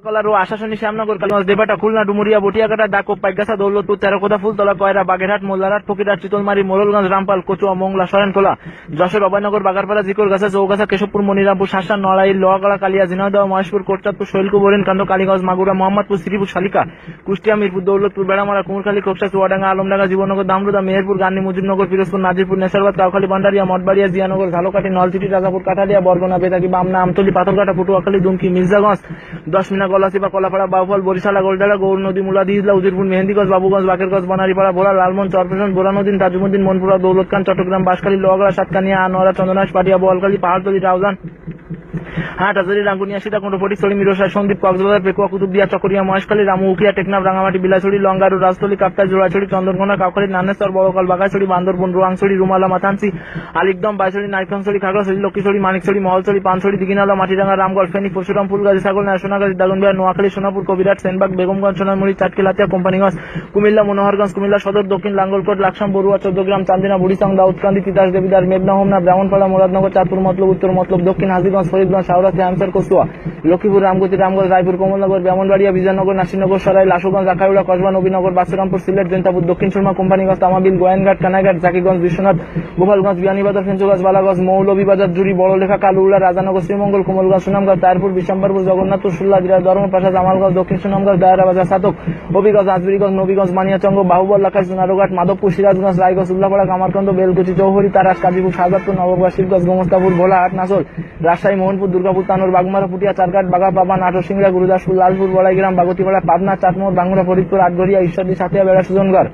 কলার ও আশাশনী শ্যামনগর কালীগঞ্জ দেবাটা খুলনা ডুমুরিয়া বটিয়াকাটা ডাকো পাইগাছা দৌলতপুর তেরোকোদা ফুলতলা কয়রা বাগেরহাট মোল্লারহাট ফকিরহাট চিতলমারি মোরলগঞ্জ রামপাল কচুয়া মোংলা শরণখোলা যশোর অভয়নগর বাগারপাড়া জিকরগাছা চৌগাছা কেশবপুর মনিরামপুর শাসন নড়াইল লোহাগড়া কালিয়া ঝিনাইদহ মহেশপুর কোটচাঁদপুর শৈলকুপ বরিনকান্দ কালীগঞ্জ মাগুরা মোহাম্মদপুর শ্রীপুর শালিকা কুষ্টিয়া মিরপুর দৌলতপুর বেড়ামারা কুমুরখালী খোকসা চুয়াডাঙ্গা আলমডাঙ্গা জীবননগর দামরুদা মেহেরপুর গান্ধী মুজিবনগর পিরোজপুর নাজিরপুর নেসারবাদ কাউখালী ভান্ডারিয়া মঠবাড়িয়া জিয়ানগর ঝালকাঠি নলছিটি রাজাপুর কাঠালিয়া বরগুনা বেতাগি বামনা আমতলী পাথরঘাটা পটুয়াখালী দুমকি মির্জাগঞ্জ দশমিনা গলাচিপা কলাপাড়া বাউফল বরিশালা গোলডাড়া গৌর নদী মুলাদি ইজলা উজিরপুর মেহেন্দিগঞ্জ বাবুগঞ্জ বাকেরগঞ্জ বনারীপাড়া ভোলা লালমন চরপেশন বোরানুদ্দিন তাজুমুদ্দিন মনপুরা দৌলতখান চট্টগ্রাম বাঁশখালী লোহাগড়া সাতকানিয়া আনোয়ারা চন্দনাশ পাটিয়া বোয়ালখালী পাহাড়তলী রাউজান হাটহাজারী রাঙ্গুনিয়া সীতাকুণ্ড ফটিকছড়ি মিরসরাই সন্দ্বীপ কক্সবাজার পেকুয়া কুতুবদিয়া চকরিয়া মহেশখালী রামু উখিয়া টেকনাফ রাঙামাটি বিলাইছড়ি লঙ্গারু রাজতলী কাপ্তাই জোড়াছড়ি চন্দনকোনা কাউখালী নানেশ্বর বড়কাল বাগাইছড়ি বান্দরবন রোয়াংছড়ি রুমালা মাথানসি আলিকদম বাইছড়ি নাইখানছড়ি খাগড়াছড়ি লক্ষ্মীছড়ি মানিকছড়ি মহলছড়ি পানছড়ি দিঘিনালা মাটিরাঙ্গা রামগড় ফেনী পরশুরাম ফুলগাজী ছাগলনাইয়া সোনাগাজী দাগনবিহার নোয়াখালী সোনাপুর কবিরাট সেনবাগ বেগমগঞ্জ সোনামুড়ি চাটকিলাতিয়া কোম্পানিগঞ্জ কুমিল্লা মনোহরগঞ্জ কুমিল্লা সদর দক্ষিণ লাঙ্গলকোট লাকসাম বড়ুয়া 14 গ্রাম চান্দিনা বুড়িচং দাউদকান্দি তিতাস দেবিদার মেঘনা হোমনা ব্রাহ্মণপাড়া মুরাদনগর চাঁদপুর মতলব উত্তর মতলব দক্ষিণ হাজীগঞ্জ ফরিদগঞ্জ শাওরা শ্যামসর কসুয়া লক্ষ্মীপুর রামগতি রামগঞ্জ রায়পুর কমলনগর ব্রাহ্মণবাড়িয়া বিজয়নগর নাসিরনগর সরাই লাশুগঞ্জ আখাউড়া কসবা নবীনগর বাসুরামপুর সিলেট জৈন্তাপুর দক্ষিণ সুরমা কোম্পানিগঞ্জ তামাবিল গোয়েনঘাট কানাইঘাট জাকিগঞ্জ বিশ্বনাথ গোপালগঞ্জ বিয়ানীবাজার ফেঞ্চুগঞ্জ বালাগঞ্জ মৌলভীবাজার জুড়ি বড়লেখা কালুড়া রাজানগর শ্রীমঙ্গল কোমলগঞ্জ সুনামগঞ্জ তারপুর বিশম্বরপুর জগন্নাথপুর সুল্লা বিরাট ধর্মপাশা জামালগঞ্জ দক্ষিণ সুনামগঞ্জ দায়রাবাজার সাতক হবিগঞ্জ আজমিরিগঞ্জ নবীগঞ্জ মানিয়াচঙ্গ বাহুবল লাখাই সোনারঘাট মাধবপুর সিরাজগঞ্জ রায়গঞ্জ উল্লাপাড়া কামারকন্দ বেলকুচি চৌহরি তারাস কাজীপুর শাহজাদপুর নবগঞ্জ শিবগঞ্জ গোমস্তাপুর ভোলাহাট নাসর রাজশাহী মোহনপুর দুর্গাপুর তানোর বাগমারা পুটিয়া চারঘাট বাগা পাবা নাটোর সিংড়া গুরুদাসপুর লালপুর বড়াইগ্রাম বাগতিপাড়া পাবনা চাটমোহর বাংলা ফরিদপুর আটঘরিয়া ঈশ্বরদী সাথিয়া বেড়া সুজনগড়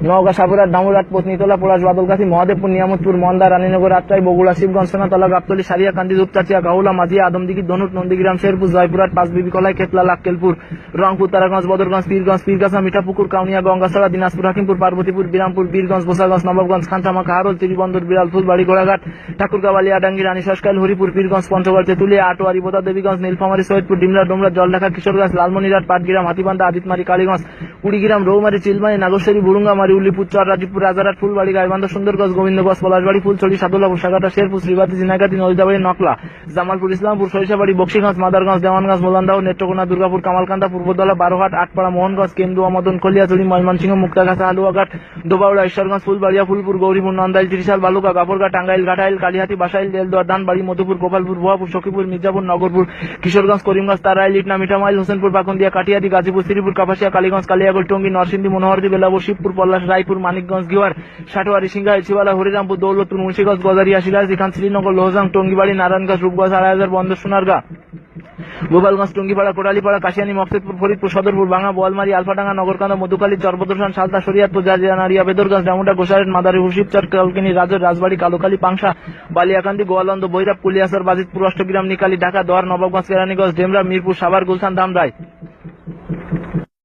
নওগাঁ সাপুরাট দামুরহাট পত্নীতলা পলাশ বাদলগাছি মহাদেবপুর নিয়ামতপুর মন্দা রানীনগর আটটাই বগুড়া শিবগঞ্জ সোনাতলা গাবতলী সারিয়া কান্দি ধূপচাচিয়া গাহুলা মাঝিয়া আদমদিঘি ধনুক নন্দীগ্রাম শেরপুর জয়পুরহাট পাঁচবিবি কলাই কেতলা লাক্কেলপুর রংপুর তারাগঞ্জ বদরগঞ্জ পীরগঞ্জ পীরগাছা মিঠাপুকুর কাউনিয়া গঙ্গাছড়া দিনাজপুর হাকিমপুর পার্বতীপুর বিরামপুর বীরগঞ্জ বোসাগঞ্জ নবাবগঞ্জ খানসামা হারল ত্রিবন্দর বিড়াল ফুলবাড়ি ঘোড়াঘাট ঠাকুরগাঁওয়ালিয়া ডাঙ্গি রানী সসকাইল হরিপুর পীরগঞ্জ পঞ্চগড় তেতুলিয়া আটোয়ারি বোদা দেবীগঞ্জ নীলফামারী সৈয়দপুর ডিমলা ডোমরা জলঢাকা কিশোরগঞ্জ লালমনিরহাট পাটগ্রাম হাতিবান্ধা আদিতমারি কালীগঞ্জ কুড়িগ্রাম রৌমারি চিলমারি নাগেশ্বরী বুরুঙ্গামারি উল্লিপুর চর রাজীবপুর রাজারহাট ফুলবাড়ি গাইবান্ধা সুন্দরগঞ্জ গোবিন্দগঞ্জ পলাশবাড়ি ফুলছড়ি সাদুল্লাপুর সাগাটা শেরপুর শ্রীবাতি জিনাগাতি নলিতাবাড়ি নকলা জামালপুর ইসলামপুর সরিষাবাড়ি বক্সিগঞ্জ মাদারগঞ্জ দেওয়ানগঞ্জ মোলান্দাহ নেত্রকোনা দুর্গাপুর কামালকান্দা পূর্বদলা বারোহাট আটপাড়া মোহনগঞ্জ কেন্দুয়া মদন কলিয়াচড়ি ময়মনসিংহ মুক্তাগাছা হালুয়াঘাট দোবাউড়া ঈশ্বরগঞ্জ ফুলবাড়িয়া ফুলপুর গৌরীপুর নন্দাইল ত্রিশাল বালুকা গাফরঘাট টাঙ্গাইল ঘাটাইল কালিহাতি বাসাইল দেলদুয়ার ধানবাড়ি মধুপুর গোপালপুর ভুয়াপুর সখীপুর মির্জাপুর নগরপুর কিশোরগঞ্জ করিমগঞ্জ তারাইল ইটনা মিঠামাইল হোসেনপুর পাকুন্দিয়া কাটিয়াদি গাজীপুর শ্রীপুর কাপাসিয়া কালীগঞ্জ কালিয়াগড় টঙ্গী নরসিংদী মনোহরদী বেলাপুর শিবপুর পলাশ রায়পুর মানিকগঞ্জ গিওয়ার সাটোয়ারি সিংহাই শিবালা হরিরামপুর দৌলতপুর মুন্সিগঞ্জ গজারিয়া সিরাজ খান শ্রীনগর লোহজাং টঙ্গিবাড়ি নারায়ণগঞ্জ রূপগঞ্জ আড়াইহাজার বন্দর সোনারগাঁ গোপালগঞ্জ টঙ্গিপাড়া কোটালীপাড়া কাশিয়ানী মকসুদপুর ফরিদপুর সদরপুর ভাঙা বোয়ালমারি আলফাডাঙ্গা নগরকান্দা মধুকালী চরবদর্শন সালতা শরিয়াতপুর জাজিয়ানারিয়া বেদরগঞ্জ ডামুডা গোসারেট মাদারী হুসিবচর কালকিনি রাজর রাজবাড়ি কালুকালী পাংশা বালিয়াকান্দি গোয়ালন্দ বৈরাব কুলিয়াসর বাজিতপুর অষ্টগ্রাম নিকালী ঢাকা দোয়ার নবাবগঞ্জ কেরানীগঞ্জ ডেমরা মিরপুর সাভার গুলশান ধামরাই।